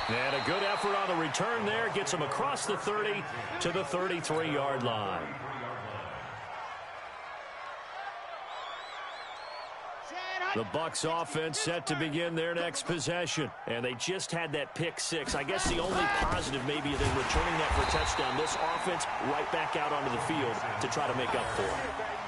And a good effort on the return there. Gets him across the 30 to the 33-yard line. The Bucs offense set to begin their next possession. And they just had that pick 6. I guess the only positive maybe than returning that for a touchdown. This offense right back out onto the field to try to make up for it.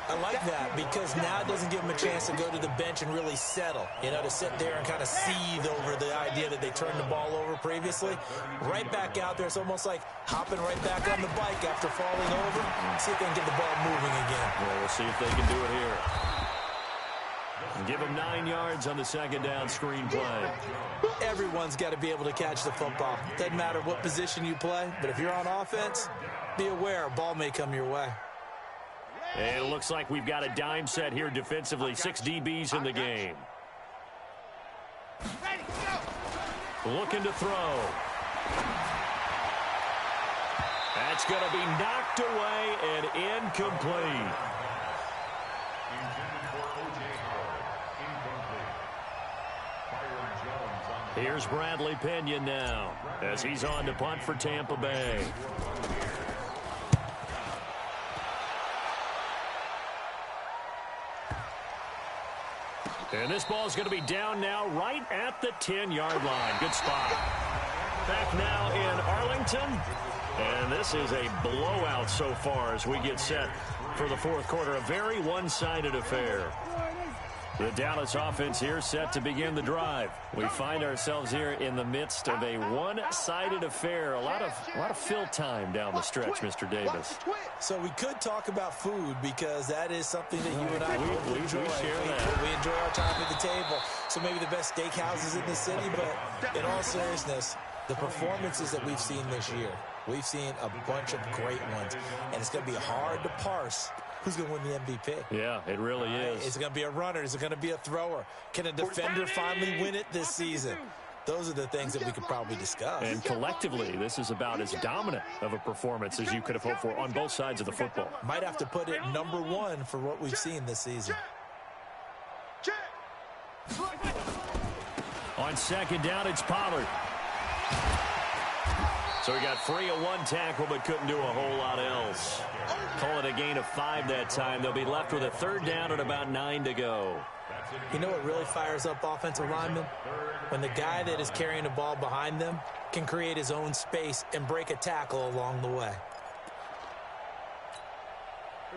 I like that because now it doesn't give them a chance to go to the bench and really settle. You know, to sit there and kind of seethe over the idea that they turned the ball over previously. Right back out there. It's almost like hopping right back on the bike after falling over. See if they can get the ball moving again. Well, we'll see if they can do it here. Give him 9 yards on the 2nd down screen play. Everyone's got to be able to catch the football. Doesn't matter what position you play, but if you're on offense, be aware a ball may come your way. And it looks like we've got a dime set here defensively. 6 DBs in the game. Looking to throw. That's going to be knocked away and incomplete. Here's Bradley Pinion now as he's on to punt for Tampa Bay. And this ball is going to be down now right at the 10-yard line. Good spot. Back now in Arlington. And this is a blowout so far as we get set for the 4th quarter. A very one-sided affair. The Dallas offense here set to begin the drive. We find ourselves here in the midst of a one-sided affair. A lot of fill time down the stretch, Mr. Davis. So we could talk about food because that is something that you and I we enjoy. share that. We enjoy our time at the table. So maybe the best steakhouses in the city, but in all seriousness, The performances that we've seen this year, we've seen a bunch of great ones, and it's going to be hard to parse who's going to win the MVP. Yeah, it really is. Is it going to be a runner? Is it going to be a thrower? Can a defender finally win it this season? Those are the things that we could probably discuss. And collectively, this is about as dominant of a performance as you could have hoped for on both sides of the football. Might have to put it #1 for what we've seen this season. On second down, it's Pollard. So he got free of one tackle but couldn't do a whole lot else. Call it a gain of 5 that time. They'll be left with a third down and about 9 to go. You know what really fires up offensive linemen? When the guy that is carrying the ball behind them can create his own space and break a tackle along the way.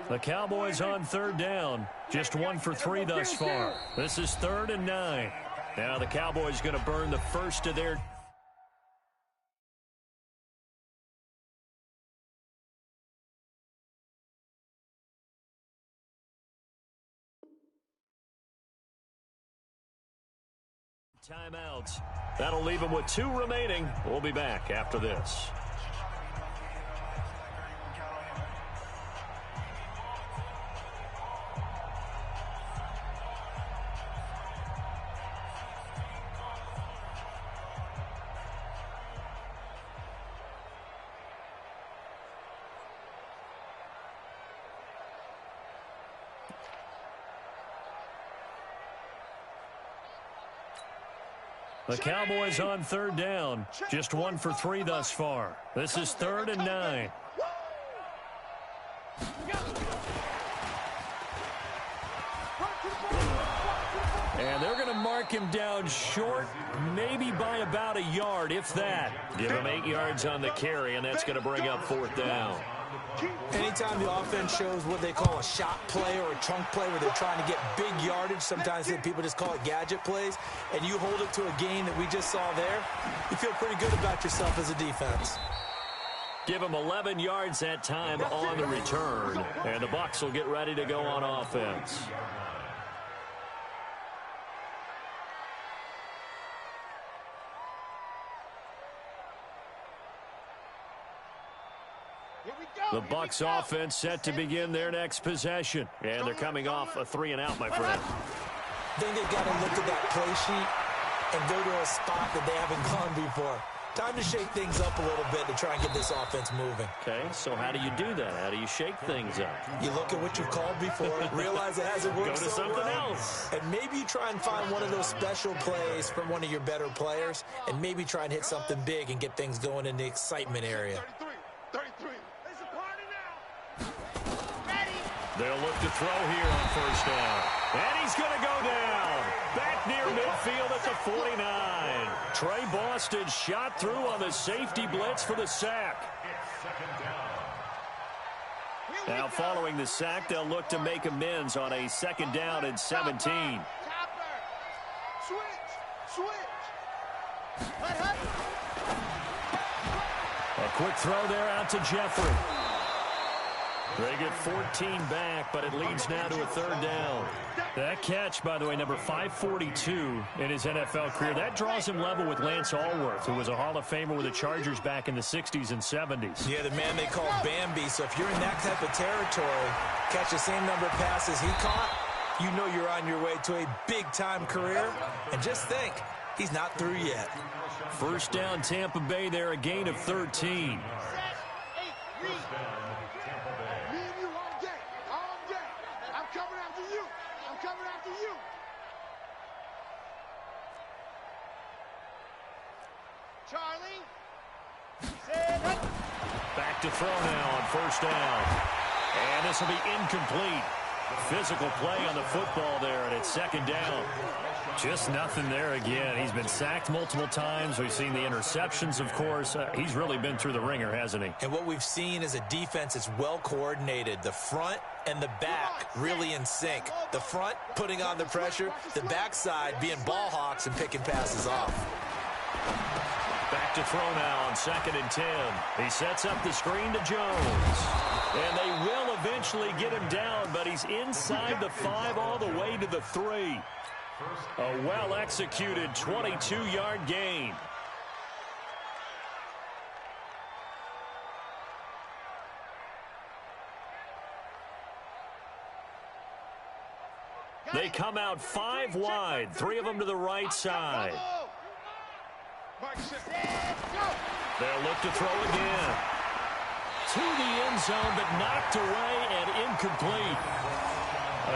The Cowboys on third down. Just 1 for 3 thus far. This is 3rd and 9. Now the Cowboys going to burn the first of their... timeouts. That'll leave them with 2 remaining. We'll be back after this. The Cowboys on third down. Just 1 for 3 thus far. This is 3rd and 9. And they're going to mark him down short, maybe by about a yard, if that. Give him 8 yards on the carry, and that's going to bring up 4th down. Anytime the offense shows what they call a shot play or a chunk play where they're trying to get big yardage, sometimes people just call it gadget plays, and you hold it to a gain that we just saw there, you feel pretty good about yourself as a defense. Give them 11 yards that time on the return, and the Bucs will get ready to go on offense. The Bucs offense set to begin their next possession. And they're coming off a 3-and-out, my friend. I think they've got to look at that play sheet and go to a spot that they haven't gone before. Time to shake things up a little bit to try and get this offense moving. Okay, so how do you do that? How do you shake things up? You look at what you've called before, realize it hasn't worked Go to something else. And maybe you try and find one of those special plays from one of your better players, and maybe try and hit something big and get things going in the excitement area. 33. It's a party now. Ready. They'll look to throw here on first down. And he's going to go down. Back near midfield at the 49. Trey Boston shot through on the safety blitz for the sack. Now following the sack, they'll look to make amends on a 2nd down and 17. Topper. Switch. A quick throw there out to Jeffrey. They get 14 back, but it leads now to a 3rd down. That catch, by the way, number 542 in his NFL career, that draws him level with Lance Allworth, who was a Hall of Famer with the Chargers back in the 60s and 70s. Yeah, the man they call Bambi. So if you're in that type of territory, catch the same number of passes he caught, you know you're on your way to a big-time career. And just think, he's not through yet. First down, Tampa Bay there, a gain of 13. Back to throw now on first down. And this will be incomplete. Physical play on the football there, and it's 2nd down. Just nothing there again. He's been sacked multiple times. We've seen the interceptions, of course. He's really been through the ringer, hasn't he? And what we've seen is a defense that's well coordinated. The front and the back really in sync. The front putting on the pressure. The backside being ball hawks and picking passes off. Back to throw now on 2nd and 10. He sets up the screen to Jones. And they will eventually get him down, but he's inside the 5 all the way to the 3. A well-executed 22-yard gain. They come out 5 wide, 3 of them to the right side. They'll look to throw again. To the end zone, but knocked away and incomplete.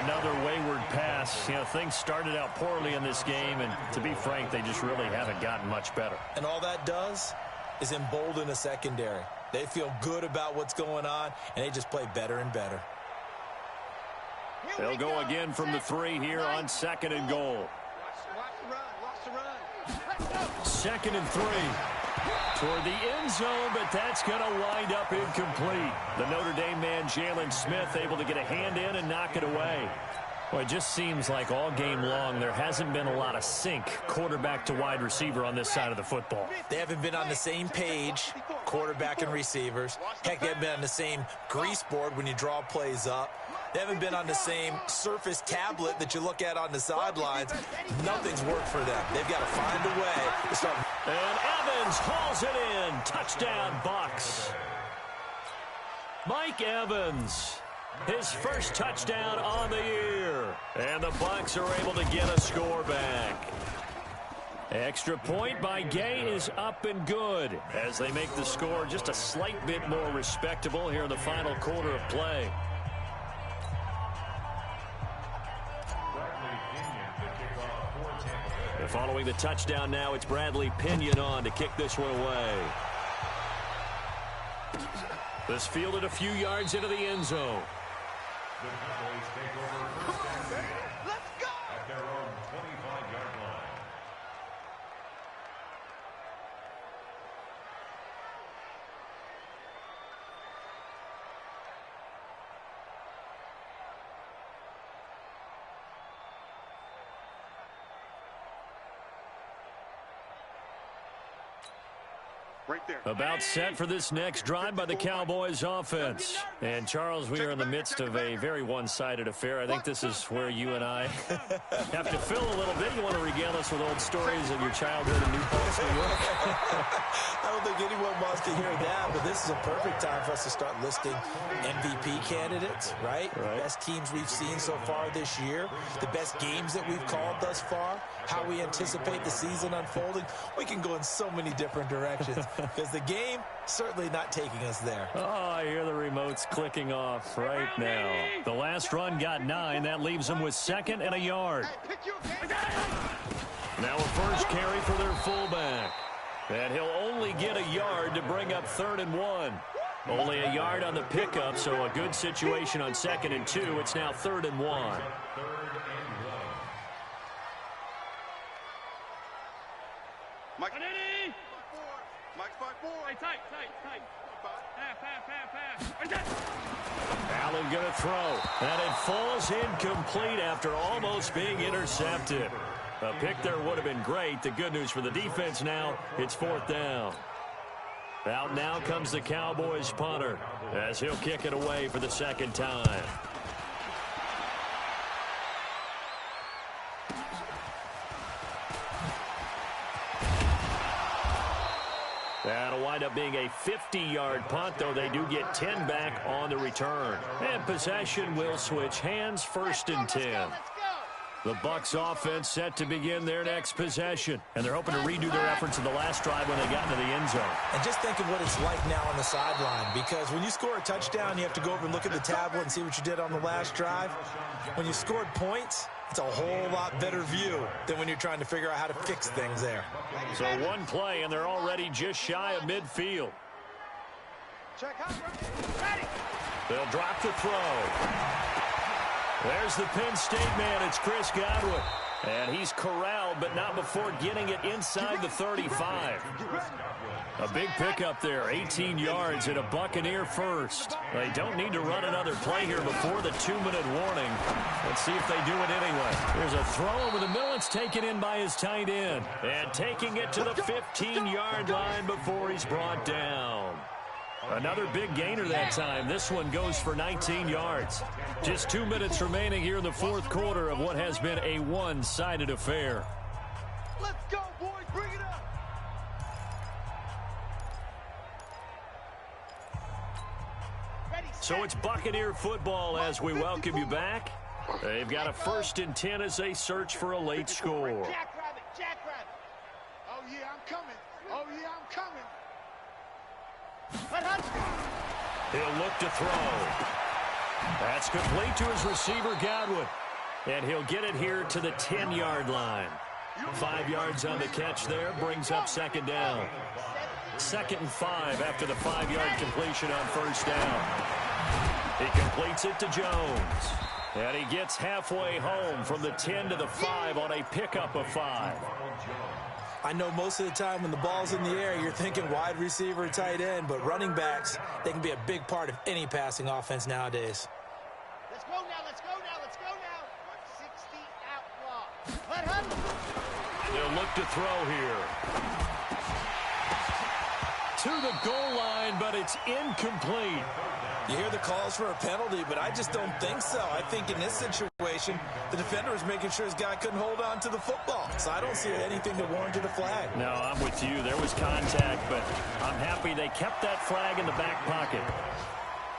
Another wayward pass. You know, things started out poorly in this game, and to be frank, they just really haven't gotten much better. And all that does is embolden a secondary. They feel good about what's going on, and they just play better and better. They'll go again from the 3 here on 2nd and goal. Second and 3. Toward the end zone, but that's going to wind up incomplete. The Notre Dame man, Jalen Smith, able to get a hand in and knock it away. Well, it just seems like all game long there hasn't been a lot of sync quarterback to wide receiver on this side of the football. They haven't been on the same page, quarterback and receivers. Heck, they haven't been on the same grease board when you draw plays up. They haven't been on the same surface tablet that you look at on the sidelines. Nothing's worked for them. They've got to find a way to start. And Evans hauls it in. Touchdown, Bucs. Mike Evans, his first touchdown on the year. And the Bucs are able to get a score back. Extra point by Gay is up and good as they make the score just a slight bit more respectable here in the final quarter of play. Following the touchdown now, it's Bradley Pinion on to kick this one away. This fielded a few yards into the end zone. The Cowboys take over first and 10. Let's go! At their own 25-yard line. Right there. About set for this next drive by the Cowboys offense. And, Charles, we are in the midst of a very one-sided affair. I think this is where you and I have to fill a little bit. You want to regale us with old stories of your childhood in New Paltz, New York? I don't think anyone wants to hear that, but this is a perfect time for us to start listing MVP candidates, right? Best teams we've seen so far this year, the best games that we've called thus far, how we anticipate the season unfolding. We can go in so many different directions. Because the game, certainly not taking us there. Oh, I hear the remotes clicking off right now. The last run got 9. That leaves them with 2nd and a yard. Now a first carry for their fullback. And he'll only get a yard to bring up 3rd and 1. Only a yard on the pickup, so a good situation on 2nd and 2. It's now 3rd and 1. Mike. Mike's 5-4. Tight. Allen going to throw. And it falls incomplete after almost being intercepted. A pick there would have been great. The good news for the defense now, it's 4th down. Out now comes the Cowboys punter as he'll kick it away for the 2nd time. That'll wind up being a 50-yard punt, though they do get 10 back on the return. And possession will switch hands, 1st and 10. The Bucs offense set to begin their next possession. And they're hoping to redo their efforts in the last drive when they got into the end zone. And just think of what it's like now on the sideline. Because when you score a touchdown, you have to go over and look at the tablet and see what you did on the last drive. When you scored points, it's a whole lot better view than when you're trying to figure out how to fix things there. So one play, and they're already just shy of midfield. They'll drop the throw. There's the Penn State man. It's Chris Godwin. And he's corralled, but not before getting it inside the 35. A big pickup there, 18 yards and a Buccaneer first. They don't need to run another play here before the 2-minute warning. Let's see if they do it anyway. There's a throw over the middle. It's taken in by his tight end. And taking it to the 15-yard line before he's brought down. Another big gainer that time. This one goes for 19 yards. Just 2 minutes remaining here in the 4th quarter of what has been a one-sided affair. Let's go, boys. Bring it up. So it's Buccaneer football as we welcome you back. They've got a 1st and 10 as they search for a late score. Jackrabbit, jackrabbit. Oh, yeah, I'm coming. Oh, yeah, I'm coming. He'll look to throw. That's complete to his receiver, Godwin. And he'll get it here to the 10-yard line. 5 yards on the catch there, brings up 2nd down. 2nd and 5 after the 5-yard completion on 1st down. He completes it to Jones. And he gets halfway home from the 10 to the 5 on a pickup of 5. I know most of the time when the ball's in the air, you're thinking wide receiver, tight end, but running backs, they can be a big part of any passing offense nowadays. Let's go now, let's go now, let's go now. 160 outlaw. They'll look to throw here. To the goal line, but it's incomplete. You hear the calls for a penalty, but I just don't think so. I think in this situation, the defender was making sure his guy couldn't hold on to the football. So I don't see anything that warranted a flag. No, I'm with you. There was contact, but I'm happy they kept that flag in the back pocket.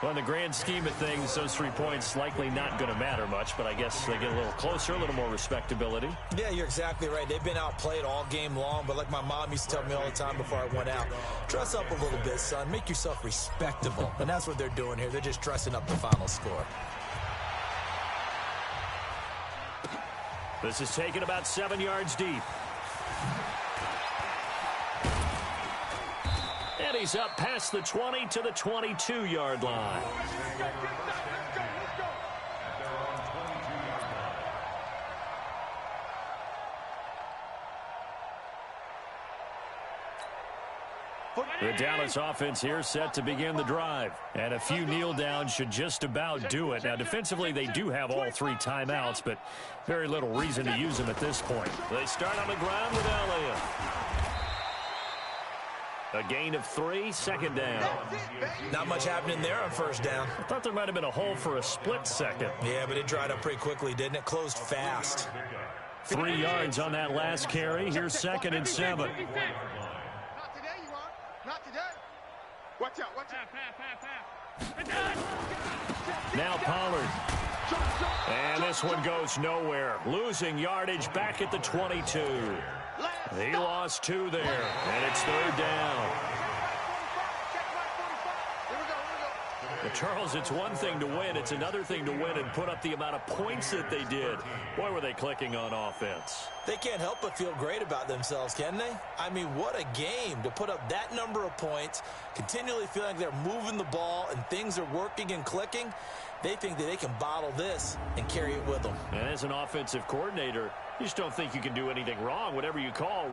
Well, in the grand scheme of things, those 3 points likely not going to matter much, but I guess they get a little closer, a little more respectability. Yeah, you're exactly right. They've been outplayed all game long, but like my mom used to tell me all the time before I went out, dress up a little bit, son. Make yourself respectable. And that's what they're doing here. They're just dressing up the final score. This is taken about 7 yards deep. And he's up past the 20 to the 22-yard line. The Dallas offense here set to begin the drive. And a few kneel downs should just about do it. Now, defensively, they do have all 3 timeouts, but very little reason to use them at this point. They start on the ground with Elliott. A gain of 3, 2nd down. Not much happening there on 1st down. I thought there might have been a hole for a split second. Yeah, but it dried up pretty quickly, didn't it? Closed fast. 3 yards on that last carry. Here's 2nd and 7. Not today, you are. Not today. Watch out, watch out. Now Pollard. And this one goes nowhere. Losing yardage back at the 22. He lost 2 there, and it's 3rd down. Well, Charles, it's one thing to win. It's another thing to win and put up the amount of points that they did. Boy, were they clicking on offense. They can't help but feel great about themselves, can they? I mean, what a game to put up that number of points, continually feeling like they're moving the ball and things are working and clicking. They think that they can bottle this and carry it with them. And as an offensive coordinator, you just don't think you can do anything wrong, whatever you call.